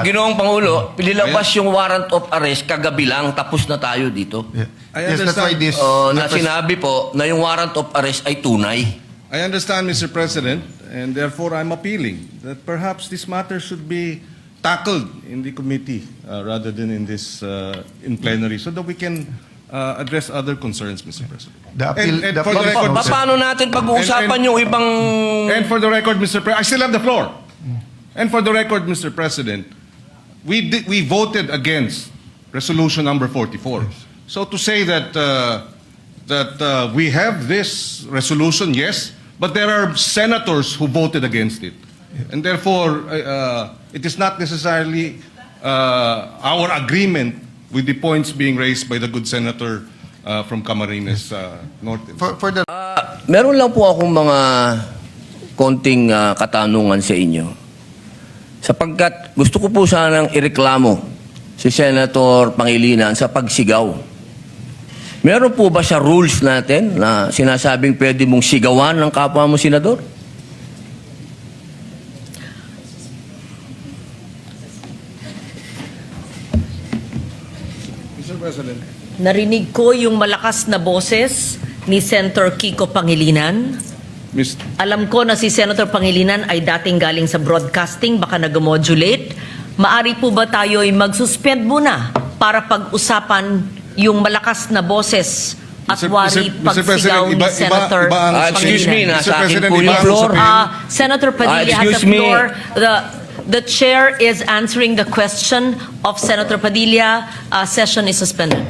Ginoong Pangulo, nilabas yung warrant of arrest kagabi lang, tapos na tayo dito. Yeah. I Yes, that's why understand. this... Na sinabi po na yung warrant of arrest ay tunay. I understand, Mr. President, and therefore I'm appealing that perhaps this matter should be tackled in the committee rather than in this in plenary, so that we can address other concerns, Mr. President. The appeal- And the for the appeal- record, Paano natin pag-uusapan yung ibang... and for the record, Mr. President, I still have the floor. And for the record, Mr. President, we voted against resolution number 44. So to say that we have this resolution, yes, but there are senators who voted against it, and therefore it is not necessarily our agreement with the points being raised by the good senator from Camarines Norte. For the... Meron lang po akong mga konting katanungan sa inyo. Sapagkat gusto ko po sanang ireklamo si Senator Pangilinan sa pagsigaw. Meron po ba sa rules natin na sinasabing pwede mong sigawan ng kapwa mo senador? Mr. President. Narinig ko yung malakas na boses ni Senator Kiko Pangilinan. Alam ko na si Senator Pangilinan ay dating galing sa broadcasting, baka nag-modulate. Maari po ba tayo ay mag-suspend muna para pag-usapan yung malakas na boses at wari pagsigaw ni Senator excuse me, Pangilinan? nasa akin po yung iba ang floor. usapin. Senator Padilla has excuse the me. floor. The chair is answering the question of Senator Padilla. Session is suspended.